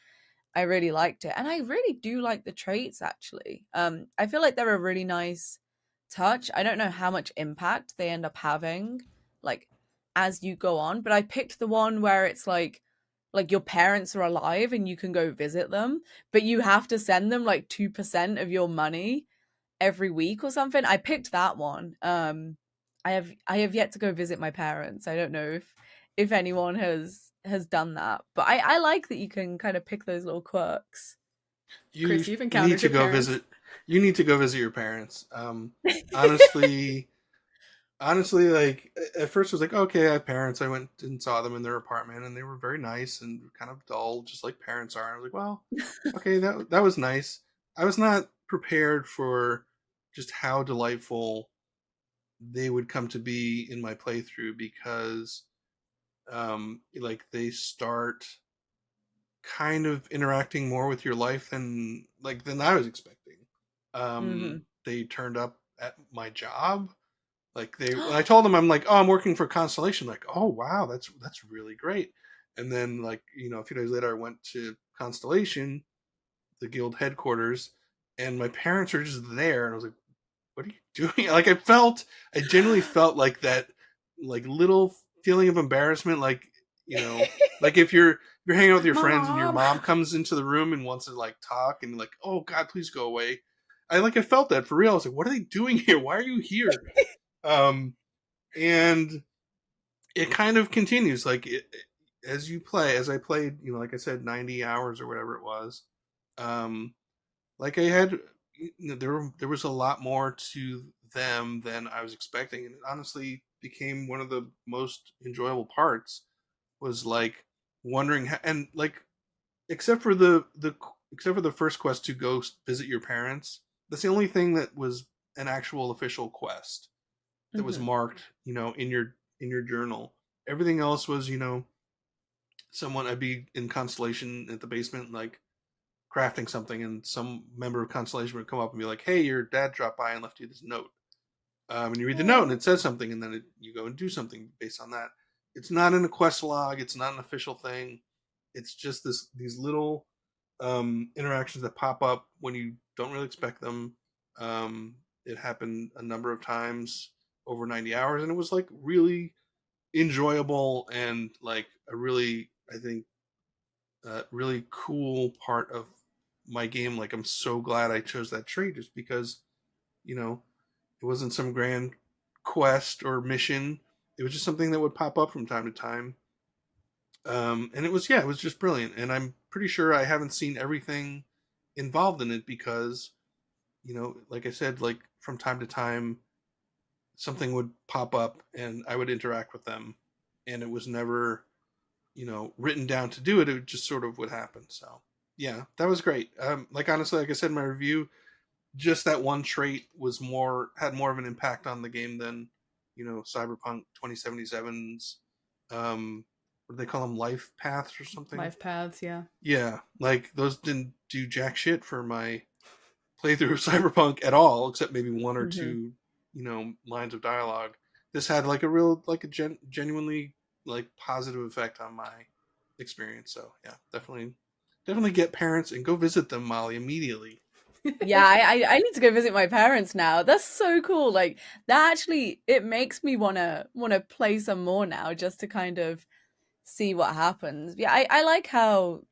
really liked it. And I really do like the traits, actually. I feel like they're a really nice touch. I don't know how much impact they end up having, like, as you go on, but I picked the one where it's like your parents are alive and you can go visit them, but you have to send them like 2% of your money every week or something. I picked that one. I have yet to go visit my parents. I don't know if anyone has done that, but I like that you can kind of pick those little quirks. Chris, you've encountered your parents. You need to go visit your parents. Honestly, like at first I was like, okay, I have parents. I went and saw them in their apartment, and they were very nice and kind of dull, just like parents are. I was like, well, okay, that was nice. I was not prepared for just how delightful they would come to be in my playthrough because like they start kind of interacting more with your life than I was expecting. Mm-hmm. They turned up at my job. Like when I told them I'm like, oh, I'm working for Constellation. Like, oh wow, that's really great. And then like a few days later, I went to Constellation, the guild headquarters, and my parents are just there, and I was like, what are you doing? Like I genuinely felt like that, like little feeling of embarrassment, like if you're hanging out with your friends and your Mom. mom comes into the room and wants to like talk and like, oh God, please go away. I felt that for real. I was like, what are they doing here? Why are you here? Um, and it kind of continues as you play, as I played, like I said, 90 hours or whatever it was. Um, like I had, there was a lot more to them than I was expecting, and it honestly became one of the most enjoyable parts. Was like wondering, and like except for the except for the first quest to go visit your parents, that's the only thing that was an actual official quest that was Mm-hmm. marked, in your journal. Everything else was, someone I'd be in Constellation at the basement, like crafting something, and some member of Constellation would come up and be like, "Hey, your dad dropped by and left you this note." And you read the note, and Oh. it says something, and then you go and do something based on that. It's not in a quest log. It's not an official thing. It's just these little interactions that pop up when you don't really expect them. It happened a number of times over 90 hours, and it was like really enjoyable and like a really, I think, really cool part of my game. Like I'm so glad I chose that trait, just because you know it wasn't some grand quest or mission. It was just something that would pop up from time to time. And it was just brilliant. And I'm pretty sure I haven't seen everything involved in it because, like I said, like from time to time, something would pop up and I would interact with them. And it was never, written down to do it. It just sort of would happen. So, yeah, that was great. Like, honestly, like I said in my review, just that one trait had more of an impact on the game than Cyberpunk 2077's what do they call them, life paths or something. Life paths, yeah. Yeah, like those didn't do jack shit for my playthrough of Cyberpunk at all, except maybe one or Mm-hmm. two lines of dialogue. This had like a real, like a genuinely like positive effect on my experience. So yeah, definitely get parents and go visit them, Molly, immediately. Yeah, I need to go visit my parents now. That's so cool. Like that actually it makes me wanna play some more now just to kind of see what happens. Yeah, I like how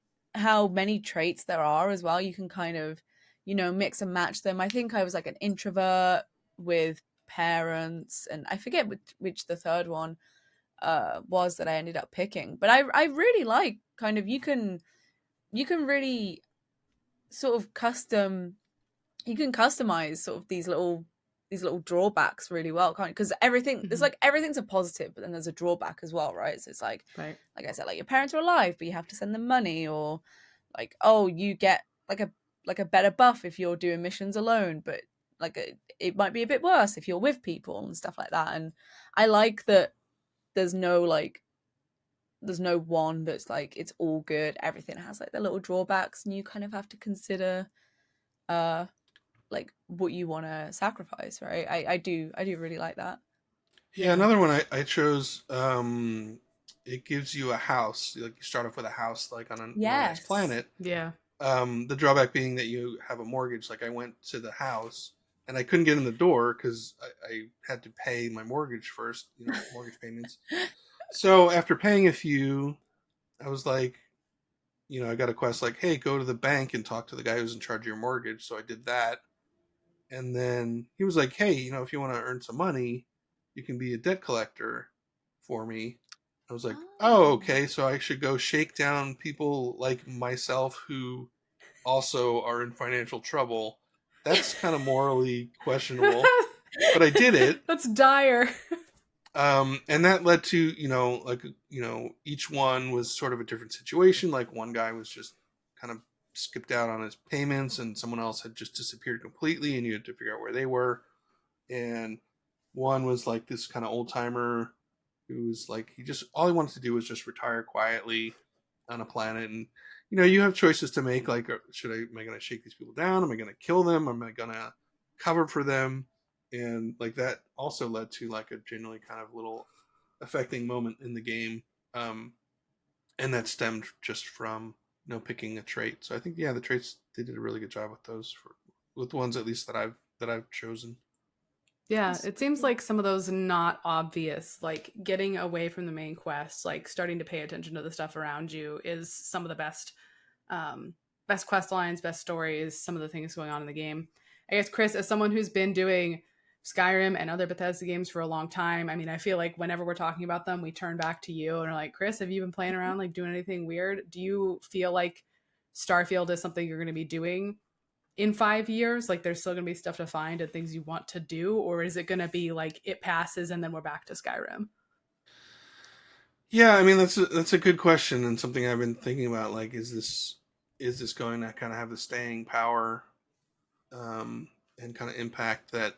many traits there are as well. You can kind of, mix and match them. I think I was like an introvert with parents, and I forget which the third one was that I ended up picking. But I really like kind of you can really sort of customize sort of these little drawbacks really well, can't you? Because everything it's Mhm. like everything's a positive, but then there's a drawback as well, right? So it's Right. like I said, like your parents are alive, but you have to send them money, or like, oh, you get like a better buff if you're doing missions alone, but like it might be a bit worse if you're with people and stuff like that. And I like that there's no like there's no one that's like it's all good. Everything has like the little drawbacks, and you kind of have to consider uh like what you want to sacrifice, right? I do really like that. Yeah, Yeah. another one I chose. It gives you a house. Like you start off with a house, like on a really nice Yes. planet. Yeah. The drawback being that you have a mortgage. Like I went to the house and I couldn't get in the door because I had to pay my mortgage first. Mortgage payments. So after paying a few, I was like, I got a quest like, hey, go to the bank and talk to the guy who's in charge of your mortgage. So I did that, and then he was like, hey, if you want to earn some money, you can be a debt collector for me. I was like, oh, Oh. okay, so I should go shake down people like myself who also are in financial trouble. That's kind of morally questionable, but I did it. That's dire. And that led to, each one was sort of a different situation. Like one guy was just kind of skipped out on his payments, and someone else had just disappeared completely, and you had to figure out where they were. And One was like this kind of old timer who was like he just all he wanted to do was just retire quietly on a planet, and you have choices to make like should I am I going to shake these people down? Am I going to kill them? Am I going to cover for them? And like that also led to like a genuinely kind of little affecting moment in the game, um, and that stemmed just from picking a trait. So I think the traits they did a really good job with those with the ones at least that I've chosen. Yeah, That's it seems cool. like some of those not obvious, like getting away from the main quest, like starting to pay attention to the stuff around you is some of the um, best quest lines, best stories, some of the things going on in the game. I guess, Chris, as someone who's been doing Skyrim and other Bethesda games for a long time, I mean, I feel like whenever we're talking about them, we turn back to you and are like, Chris, have you been playing around, like doing anything weird? Do you feel like Starfield is something you're going to be doing in 5 years? Like there's still going to be stuff to find and things you want to do, or is it going to be like it passes and then we're back to Skyrim? Yeah, I mean that's a good question and something I've been thinking about. Like, is this going to kind of have the staying power, and kind of impact that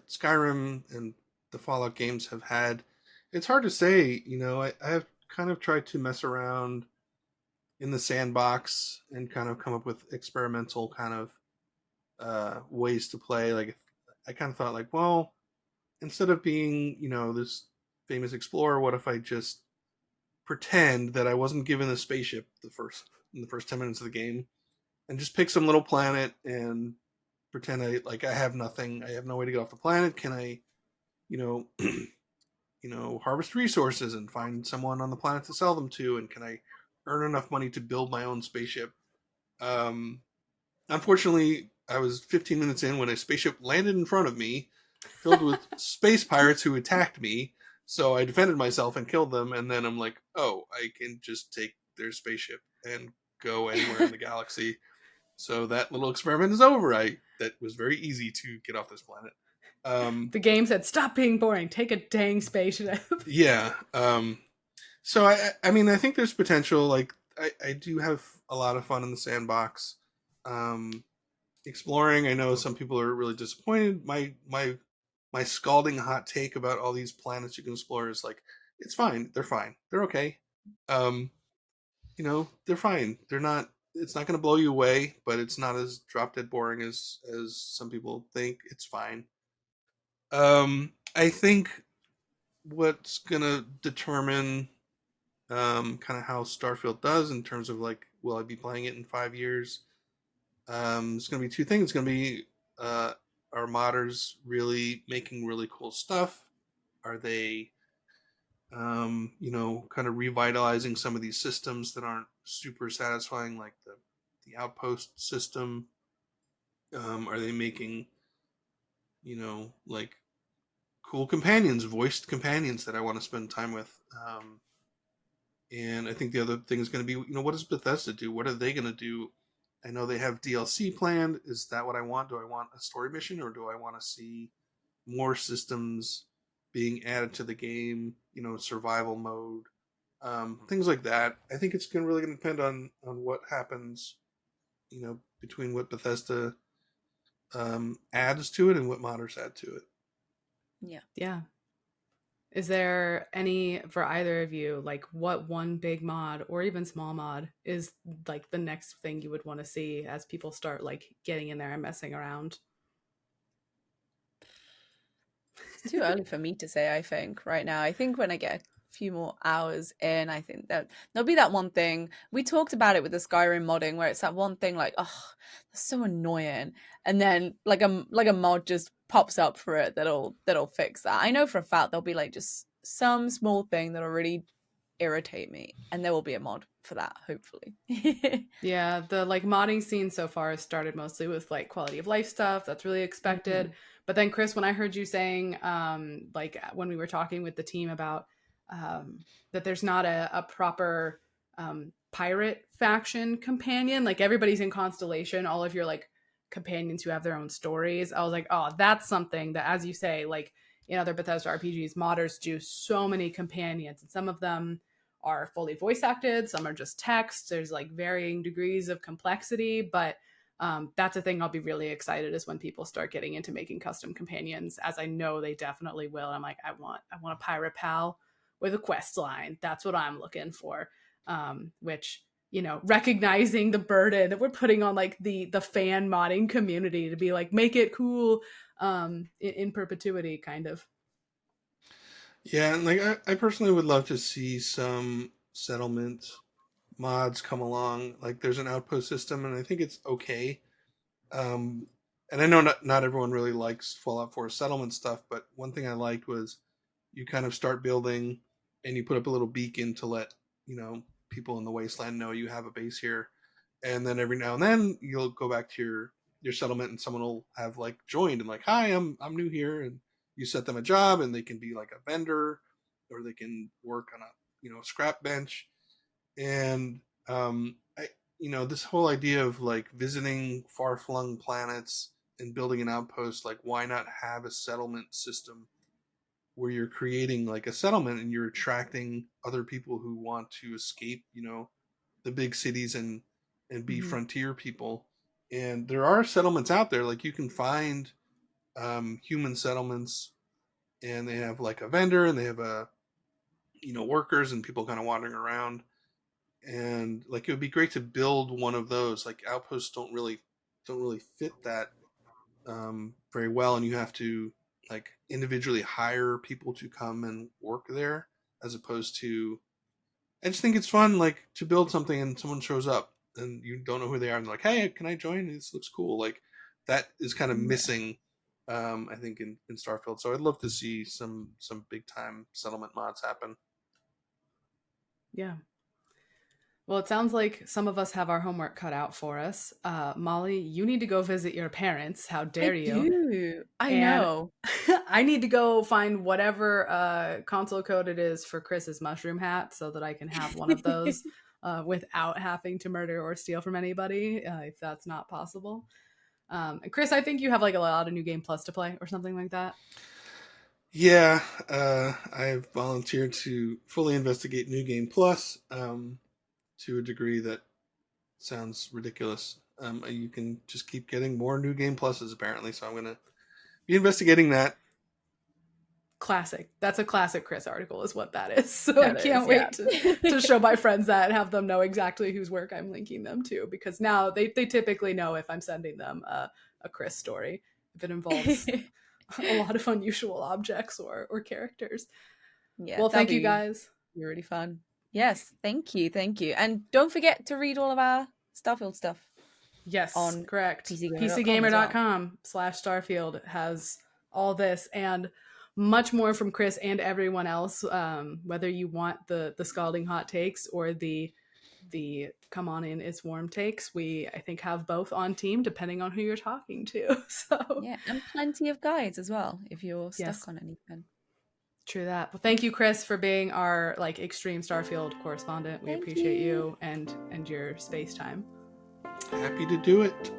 Skyrim and the Fallout games have had? It's hard to say. I have kind of tried to mess around in the sandbox and kind of come up with experimental kind of ways to play. Like, I kind of thought like, well, instead of being this famous explorer, what if I just pretend that I wasn't given a spaceship in the first 10 minutes of the game, and just pick some little planet and pretend I have nothing. I have no way to get off the planet. Can I, you know, harvest resources and find someone on the planet to sell them to? And can I earn enough money to build my own spaceship? Um, Unfortunately, I was 15 minutes in when a spaceship landed in front of me, filled with space pirates who attacked me. So I defended myself and killed them, and then I'm like, oh, I can just take their spaceship and go anywhere in the galaxy. So that little experiment is over. That was very easy to get off this planet. Um, The game said, stop being boring, take a dang spaceship. yeah. So I mean, I think there's potential. Like, I do have a lot of fun in the sandbox. Um, Exploring. I know some people are really disappointed. My scalding hot take about all these planets you can explore is like, it's fine. They're fine. They're okay. Um, they're fine. They're not. It's not going to blow you away, but it's not as drop dead boring as some people think. It's fine. I think what's going to determine kind of how Starfield does in terms of like, will I be playing it in 5 years? It's going to be two things. It's going to be are modders really making really cool stuff? Are they, kind of revitalizing some of these systems that aren't super satisfying, like the outpost system? Are they making, like cool companions, voiced companions that I want to spend time with? And I think the other thing is going to be, what does Bethesda do? What are they going to do? I know they have DLC planned. Is that what I want? Do I want a story mission, or do I want to see more systems being added to the game? Survival mode, things like that. I think it's really going to depend on what happens. Between what Bethesda adds to it and what modders add to it. Yeah. Yeah. Is there any for either of you, like what one big mod or even small mod is like the next thing you would want to see as people start like getting in there and messing around? It's too early for me to say, I think, right now. I think when I get a few more hours in, I think that there'll be that one thing. We talked about it with the Skyrim modding where it's that one thing like, oh, that's so annoying. And then like a mod just pops up for it that'll fix that. I know for a fact there'll be like just some small thing that'll really irritate me. And there will be a mod for that, hopefully. Yeah, the like modding scene so far has started mostly with like quality of life stuff. That's really expected. Mhm. But then Chris, when I heard you saying like when we were talking with the team about that there's not a proper pirate faction companion, like everybody's in Constellation, all of your like companions who have their own stories. I was like, "Oh, that's something that as you say, like in other Bethesda RPGs, modders do so many companions and some of them are fully voice acted, some are just text. There's like varying degrees of complexity, but That's a thing I'll be really excited is when people start getting into making custom companions, as I know they definitely will. I'm like, I want a pirate pal with a quest line. That's what I'm looking for. Which, you know, recognizing the burden that we're putting on like the fan modding community to be like, make it cool in perpetuity, kind of. Yeah, and like I personally would love to see some settlement mods come along. Like there's an outpost system, and I think it's okay. Um, and I know not everyone really likes Fallout 4 settlement stuff, but one thing I liked was you kind of start building, and you put up a little beacon to let people in the wasteland know you have a base here, and then every now and then you'll go back to your settlement, and someone will have like joined and like, hi, I'm new here, and you set them a job, and they can be like a vendor, or they can work on a scrap bench, and this whole idea of like visiting far flung planets and building an outpost, like why not have a settlement system where you're creating like a settlement and you're attracting other people who want to escape, the big cities and be frontier people. And there are settlements out there, like you can find human settlements, and they have like a vendor, and they have a workers and people kind of wandering around, and like it would be great to build one of those. Like outposts don't really fit that very well, and you have to like individually hire people to come and work there, as opposed to, I just think it's fun like to build something and someone shows up and you don't know who they are, and they're like, hey, can I join? This looks cool. Like that is kind of missing, I think, in Starfield. So I'd love to see some big time settlement mods happen. Yeah. Well, it sounds like some of us have our homework cut out for us. Molly, you need to go visit your parents. How dare you? Do. I And know. I need to go find whatever console code it is for Chris's mushroom hat so that I can have one of those without having to murder or steal from anybody, if that's not possible. And Chris, I think you have like a lot of New Game Plus to play or something like that. Yeah, I've volunteered to fully investigate New Game Plus, to a degree that sounds ridiculous. You can just keep getting more New Game Pluses, apparently, so I'm going to be investigating that. Classic. That's a classic Chris article is what that is. So That I can't is, wait yeah. to show my friends that and have them know exactly whose work I'm linking them to, because now they typically know if I'm sending them a Chris story, if it involves a lot of unusual objects or characters. Yeah, Well, that'll thank you be guys. really fun. Yes, thank you. And don't forget to read all of our Starfield stuff. Yes, On correct. PCgamer.com as well. PCgamer.com/Starfield has all this and much more from Chris and everyone else. Whether you want the scalding hot takes or the come on in, it's warm takes, we I think have both on team depending on who you're talking to. So Yeah, and plenty of guides as well if you're stuck yes, on anything. true that. Well, thank you, Chris, for being our like extreme Starfield correspondent. We appreciate you and your space time. Happy to do it.